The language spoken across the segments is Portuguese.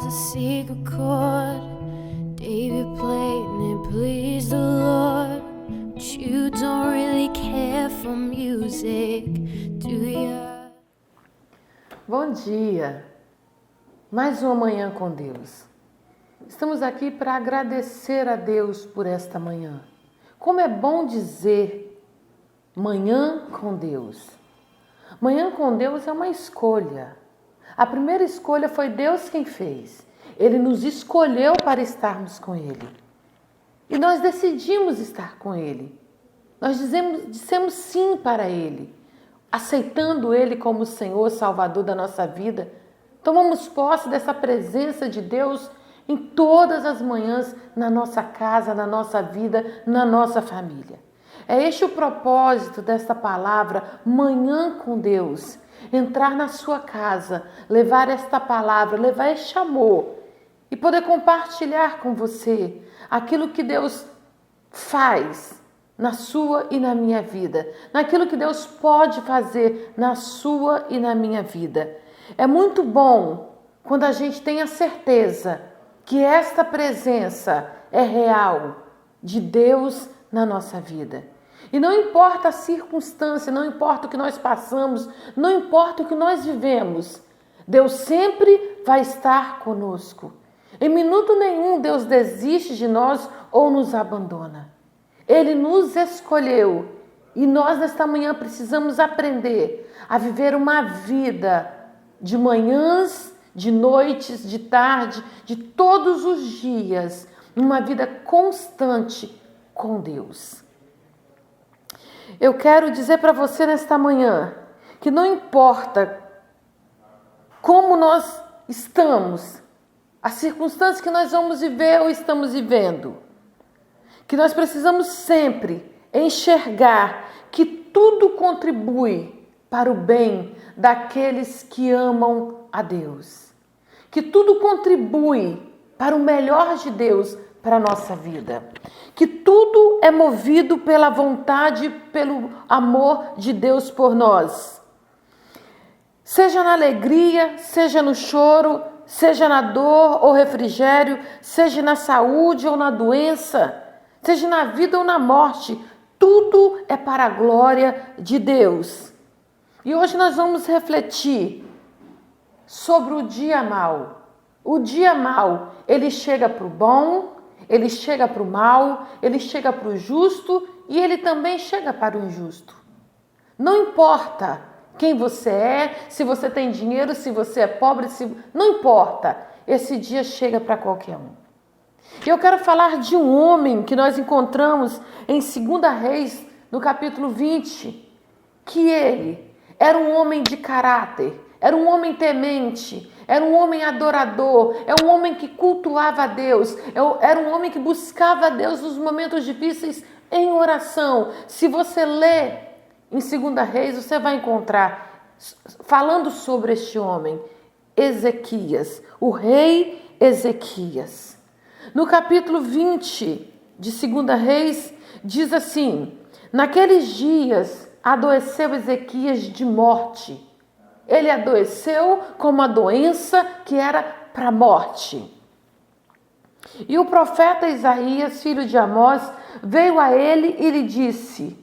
was a secret chord David played and it pleased the Lord. But you don't really care for music, do you? Bom dia! Mais uma manhã com Deus. Estamos aqui para agradecer a Deus por esta manhã. Como é bom dizer manhã com Deus. Manhã com Deus é uma escolha. A primeira escolha foi Deus quem fez. Ele nos escolheu para estarmos com Ele. E nós decidimos estar com Ele. Nós dissemos sim para Ele, aceitando Ele como Senhor, Salvador da nossa vida. Tomamos posse dessa presença de Deus em todas as manhãs, na nossa casa, na nossa vida, na nossa família. É este o propósito desta palavra, manhã com Deus. Entrar na sua casa, levar esta palavra, levar este amor e poder compartilhar com você aquilo que Deus faz na sua e na minha vida, naquilo que Deus pode fazer na sua e na minha vida. É muito bom quando a gente tem a certeza que esta presença é real de Deus na nossa vida. E não importa a circunstância, não importa o que nós passamos, não importa o que nós vivemos, Deus sempre vai estar conosco. Em minuto nenhum Deus desiste de nós ou nos abandona. Ele nos escolheu e nós nesta manhã precisamos aprender a viver uma vida de manhãs, de noites, de tarde, de todos os dias, uma vida constante com Deus. Eu quero dizer para você nesta manhã que não importa como nós estamos, as circunstâncias que nós vamos viver ou estamos vivendo, que nós precisamos sempre enxergar que tudo contribui para o bem daqueles que amam a Deus, que tudo contribui para o melhor de Deus para a nossa vida, que tudo é movido pela vontade, pelo amor de Deus por nós. Seja na alegria, seja no choro, seja na dor ou refrigério, seja na saúde ou na doença, seja na vida ou na morte, tudo é para a glória de Deus. E hoje nós vamos refletir sobre o dia mau. O dia mau, ele chega para o bom, ele chega para o mal, ele chega para o justo e ele também chega para o injusto. Não importa quem você é, se você tem dinheiro, se você é pobre, não importa. Esse dia chega para qualquer um. E eu quero falar de um homem que nós encontramos em 2 Reis, no capítulo 20, que ele era um homem de caráter, era um homem temente, era um homem adorador, é um homem que cultuava a Deus, era um homem que buscava a Deus nos momentos difíceis em oração. Se você ler em 2 Reis, você vai encontrar falando sobre este homem, Ezequias, o rei Ezequias. No capítulo 20 de 2 Reis, diz assim: naqueles dias adoeceu Ezequias de morte. Ele adoeceu com uma doença que era para a morte. E o profeta Isaías, filho de Amós, veio a ele e lhe disse: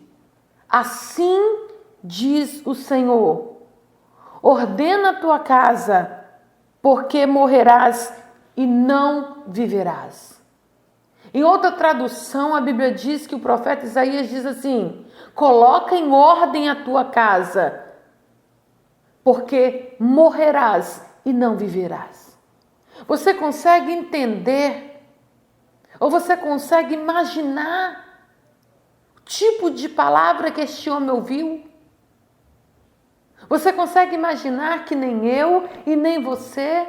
assim diz o Senhor, ordena a tua casa, porque morrerás e não viverás. Em outra tradução, a Bíblia diz que o profeta Isaías diz assim: coloca em ordem a tua casa, porque morrerás e não viverás. Você consegue entender? Ou você consegue imaginar o tipo de palavra que este homem ouviu? Você consegue imaginar que nem eu e nem você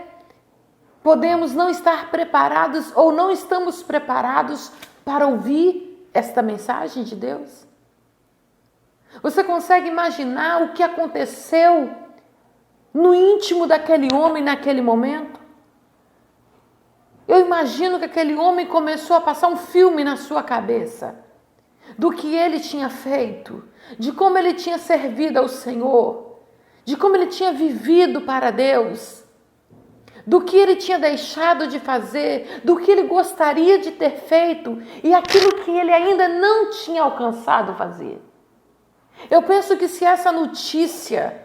podemos não estar preparados ou não estamos preparados para ouvir esta mensagem de Deus? Você consegue imaginar o que aconteceu no íntimo daquele homem naquele momento? Eu imagino que aquele homem começou a passar um filme na sua cabeça do que ele tinha feito, de como ele tinha servido ao Senhor, de como ele tinha vivido para Deus. do que ele tinha deixado de fazer, do que ele gostaria de ter feito e aquilo que ele ainda não tinha alcançado fazer. Eu penso que se essa notícia,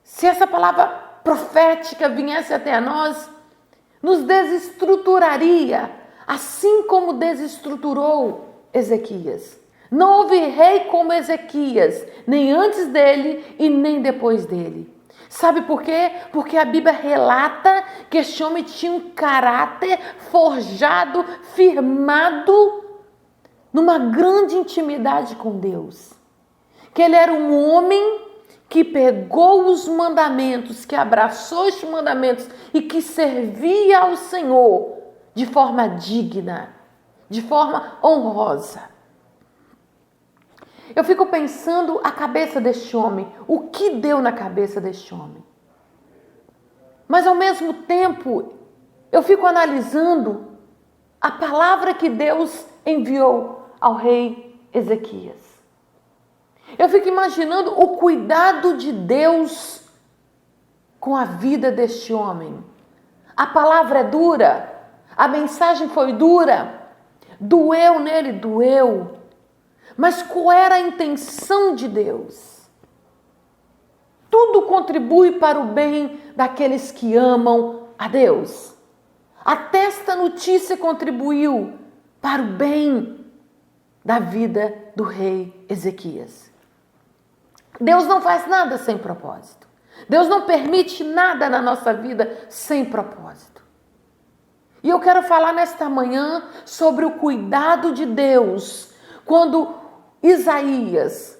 se essa palavra profética viesse até nós, nos desestruturaria, assim como desestruturou Ezequias. Não houve rei como Ezequias, nem antes dele e nem depois dele. Sabe por quê? Porque a Bíblia relata que este homem tinha um caráter forjado, firmado numa grande intimidade com Deus. Que ele era um homem que pegou os mandamentos, que abraçou os mandamentos e que servia ao Senhor de forma digna, de forma honrosa. Eu fico pensando a cabeça deste homem, o que deu na cabeça deste homem. Mas ao mesmo tempo, eu fico analisando a palavra que Deus enviou ao rei Ezequias. Eu fico imaginando o cuidado de Deus com a vida deste homem. A palavra é dura, a mensagem foi dura, doeu nele, doeu. Mas qual era a intenção de Deus? Tudo contribui para o bem daqueles que amam a Deus. Até esta notícia contribuiu para o bem da vida do rei Ezequias. Deus não faz nada sem propósito. Deus não permite nada na nossa vida sem propósito. E eu quero falar nesta manhã sobre o cuidado de Deus quando Isaías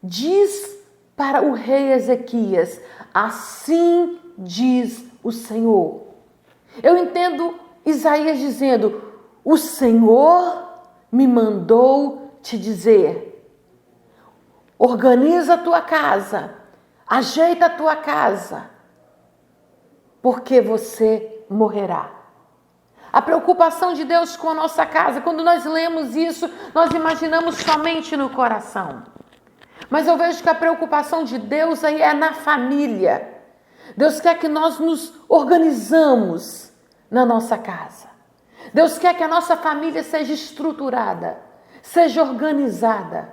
diz para o rei Ezequias: assim diz o Senhor. Eu entendo Isaías dizendo: o Senhor me mandou te dizer, organiza a tua casa, ajeita a tua casa, porque você morrerá. A preocupação de Deus com a nossa casa, quando nós lemos isso, nós imaginamos somente no coração. Mas eu vejo que a preocupação de Deus aí é na família. Deus quer que nós nos organizamos na nossa casa. Deus quer que a nossa família seja estruturada, seja organizada.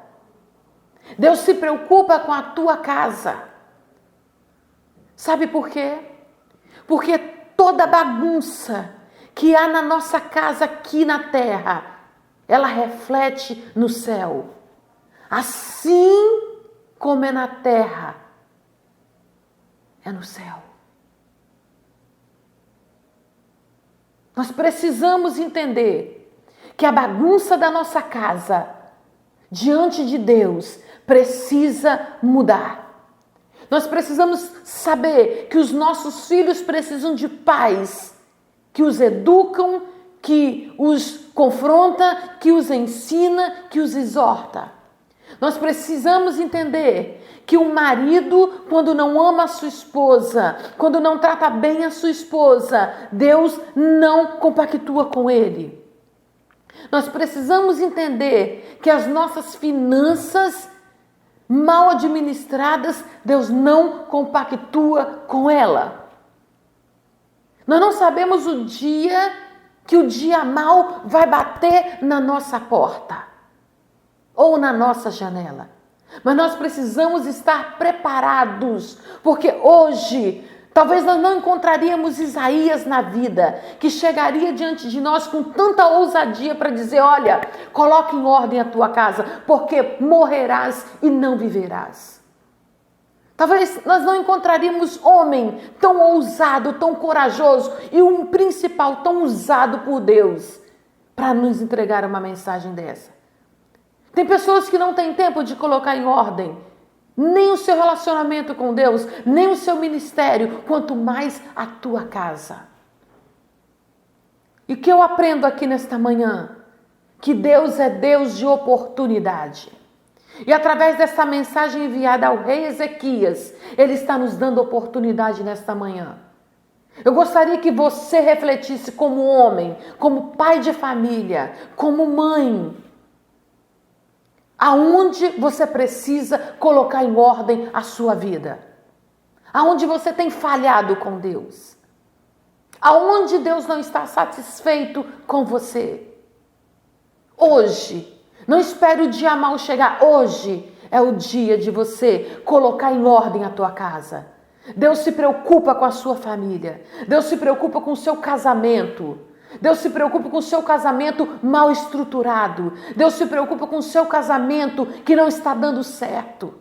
Deus se preocupa com a tua casa. Sabe por quê? Porque toda bagunça que há na nossa casa aqui na terra, ela reflete no céu. Assim como é na terra, é no céu. Nós precisamos entender que a bagunça da nossa casa, diante de Deus, precisa mudar. Nós precisamos saber que os nossos filhos precisam de pais que os educam, que os confronta, que os ensina, que os exorta. Nós precisamos entender que o marido, quando não ama a sua esposa, quando não trata bem a sua esposa, Deus não compactua com ele. Nós precisamos entender que as nossas finanças mal administradas, Deus não compactua com ela. Nós não sabemos o dia que o dia mau vai bater na nossa porta ou na nossa janela. Mas nós precisamos estar preparados, porque hoje talvez nós não encontraríamos Isaías na vida, que chegaria diante de nós com tanta ousadia para dizer: olha, coloque em ordem a tua casa, porque morrerás e não viverás. Talvez nós não encontraríamos homem tão ousado, tão corajoso e um principal tão usado por Deus para nos entregar uma mensagem dessa. Tem pessoas que não têm tempo de colocar em ordem nem o seu relacionamento com Deus, nem o seu ministério, quanto mais a tua casa. E o que eu aprendo aqui nesta manhã? Que Deus é Deus de oportunidade. E através dessa mensagem enviada ao rei Ezequias, ele está nos dando oportunidade nesta manhã. Eu gostaria que você refletisse como homem, como pai de família, como mãe, aonde você precisa colocar em ordem a sua vida, aonde você tem falhado com Deus. Aonde Deus não está satisfeito com você? Hoje, não espere o dia mau chegar. Hoje é o dia de você colocar em ordem a tua casa. Deus se preocupa com a sua família. Deus se preocupa com o seu casamento. Deus se preocupa com o seu casamento mal estruturado. Deus se preocupa com o seu casamento que não está dando certo.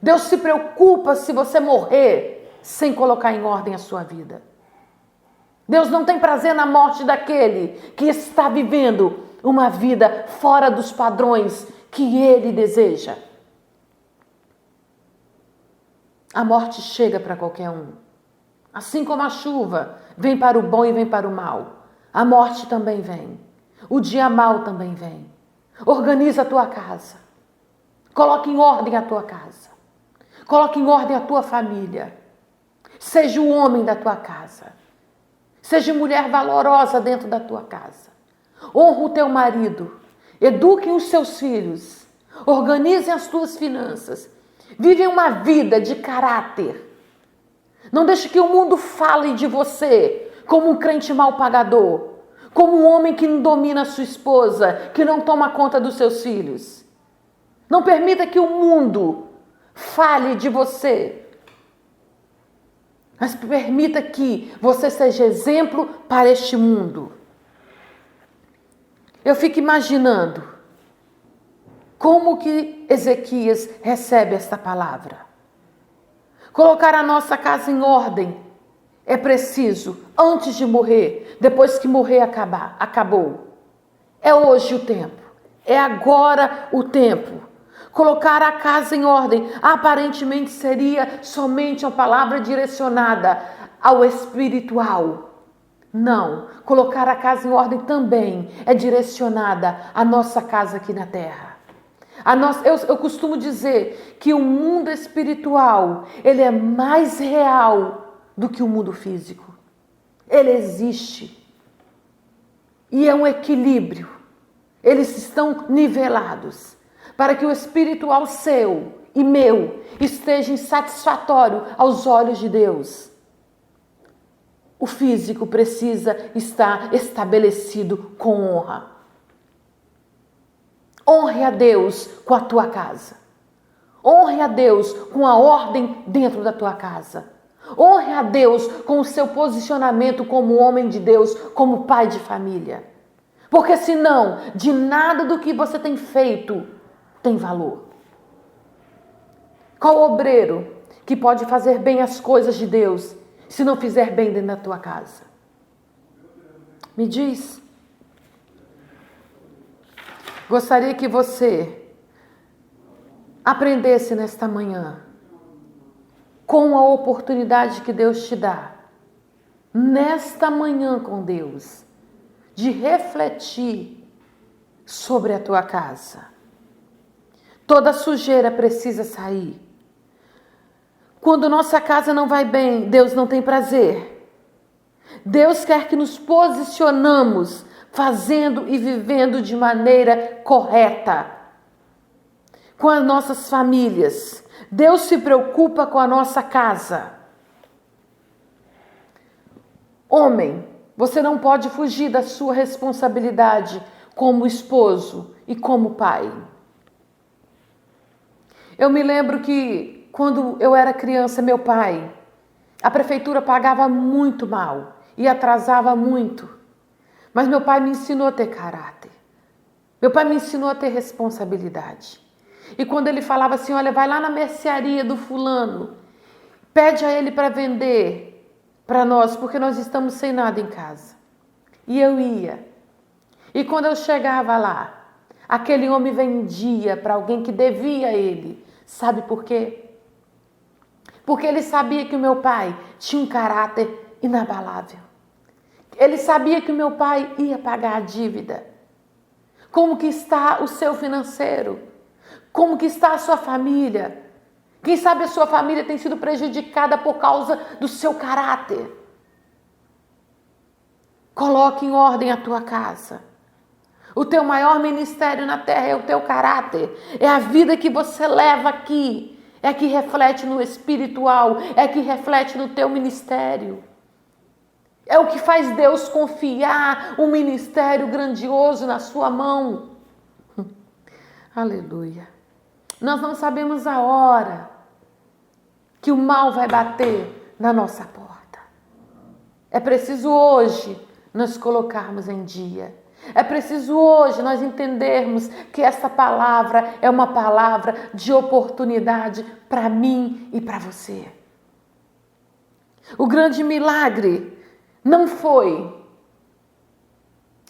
Deus se preocupa se você morrer sem colocar em ordem a sua vida. Deus não tem prazer na morte daquele que está vivendo uma vida fora dos padrões que Ele deseja. A morte chega para qualquer um. Assim como a chuva vem para o bom e vem para o mal, a morte também vem. O dia mau também vem. Organiza a tua casa. Coloque em ordem a tua casa. Coloque em ordem a tua família. Seja o homem da tua casa. Seja mulher valorosa dentro da tua casa. Honra o teu marido. Eduque os seus filhos. Organize as tuas finanças. Vive uma vida de caráter. Não deixe que o mundo fale de você como um crente mal pagador, como um homem que não domina a sua esposa, que não toma conta dos seus filhos. Não permita que o mundo fale de você, mas permita que você seja exemplo para este mundo. Eu fico imaginando como que Ezequias recebe esta palavra. Colocar a nossa casa em ordem é preciso antes de morrer, depois que morrer acabou. É hoje o tempo, é agora o tempo. Colocar a casa em ordem aparentemente seria somente uma palavra direcionada ao espiritual. Não, colocar a casa em ordem também é direcionada à nossa casa aqui na terra. Eu costumo dizer que o mundo espiritual, ele é mais real do que o mundo físico. Ele existe. E é um equilíbrio. Eles estão nivelados para que o espiritual seu e meu esteja satisfatório aos olhos de Deus. O físico precisa estar estabelecido com honra. Honre a Deus com a tua casa. Honre a Deus com a ordem dentro da tua casa. Honre a Deus com o seu posicionamento como homem de Deus, como pai de família. Porque senão, de nada do que você tem feito tem valor. Qual obreiro que pode fazer bem as coisas de Deus se não fizer bem dentro da tua casa? Me diz. Gostaria que você aprendesse nesta manhã, com a oportunidade que Deus te dá, nesta manhã com Deus, de refletir sobre a tua casa. Toda sujeira precisa sair. Quando nossa casa não vai bem, Deus não tem prazer. Deus quer que nos posicionamos fazendo e vivendo de maneira correta com as nossas famílias. Deus se preocupa com a nossa casa. Homem, você não pode fugir da sua responsabilidade como esposo e como pai. Eu me lembro que quando eu era criança, meu pai, a prefeitura pagava muito mal e atrasava muito. Mas meu pai me ensinou a ter caráter. Meu pai me ensinou a ter responsabilidade. E quando ele falava assim, olha, vai lá na mercearia do fulano, pede a ele para vender para nós, porque nós estamos sem nada em casa. E eu ia. E quando eu chegava lá, aquele homem vendia para alguém que devia a ele. Sabe por quê? Porque ele sabia que o meu pai tinha um caráter inabalável. Ele sabia que o meu pai ia pagar a dívida. Como que está o seu financeiro? Como que está a sua família? Quem sabe a sua família tem sido prejudicada por causa do seu caráter. Coloque em ordem a tua casa. O teu maior ministério na terra é o teu caráter. É a vida que você leva aqui. É que reflete no espiritual. É que reflete no teu ministério. É o que faz Deus confiar um ministério grandioso na sua mão. Aleluia. Nós não sabemos a hora que o mal vai bater na nossa porta. É preciso hoje nós colocarmos em dia. É preciso hoje nós entendermos que essa palavra é uma palavra de oportunidade para mim e para você. O grande milagre não foi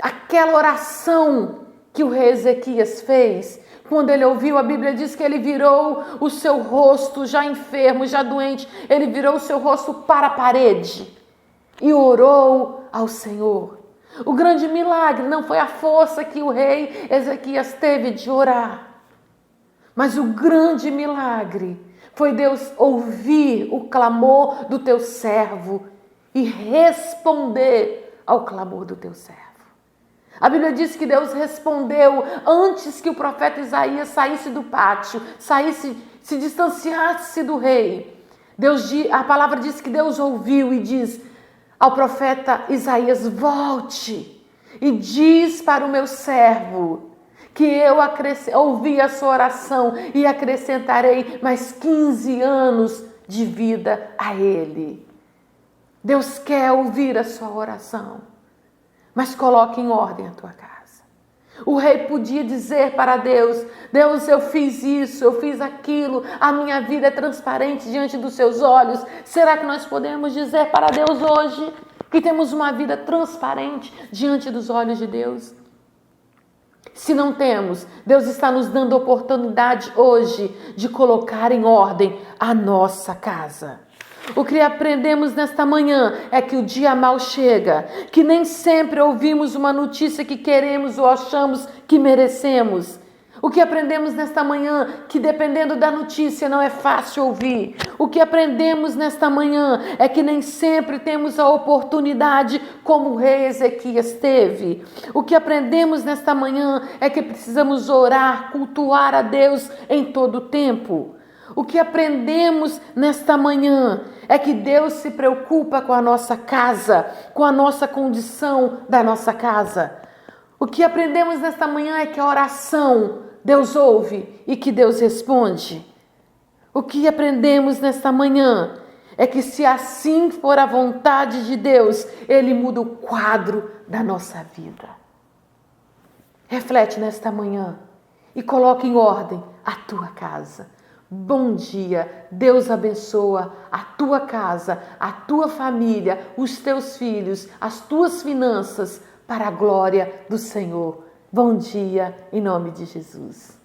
aquela oração que o rei Ezequias fez. Quando ele ouviu, a Bíblia diz que ele virou o seu rosto, já enfermo, já doente, ele virou o seu rosto para a parede e orou ao Senhor. O grande milagre não foi a força que o rei Ezequias teve de orar, mas o grande milagre foi Deus ouvir o clamor do teu servo e responder ao clamor do teu servo. A Bíblia diz que Deus respondeu antes que o profeta Isaías saísse do pátio, se distanciasse do rei. A palavra diz que Deus ouviu e diz ao profeta Isaías: volte e diz para o meu servo que eu ouvi a sua oração e acrescentarei mais 15 anos de vida a ele. Deus quer ouvir a sua oração, mas coloque em ordem a tua casa. O rei podia dizer para Deus: Deus, eu fiz isso, eu fiz aquilo, a minha vida é transparente diante dos seus olhos. Será que nós podemos dizer para Deus hoje que temos uma vida transparente diante dos olhos de Deus? Se não temos, Deus está nos dando oportunidade hoje de colocar em ordem a nossa casa. O que aprendemos nesta manhã é que o dia mal chega, que nem sempre ouvimos uma notícia que queremos ou achamos que merecemos. O que aprendemos nesta manhã, que dependendo da notícia não é fácil ouvir. O que aprendemos nesta manhã é que nem sempre temos a oportunidade como o rei Ezequias teve. O que aprendemos nesta manhã é que precisamos orar, cultuar a Deus em todo o tempo. O que aprendemos nesta manhã é que Deus se preocupa com a nossa casa, com a nossa condição da nossa casa. O que aprendemos nesta manhã é que a oração Deus ouve e que Deus responde. O que aprendemos nesta manhã é que se assim for a vontade de Deus, Ele muda o quadro da nossa vida. Reflete nesta manhã e coloque em ordem a tua casa. Bom dia, Deus abençoa a tua casa, a tua família, os teus filhos, as tuas finanças para a glória do Senhor. Bom dia, em nome de Jesus.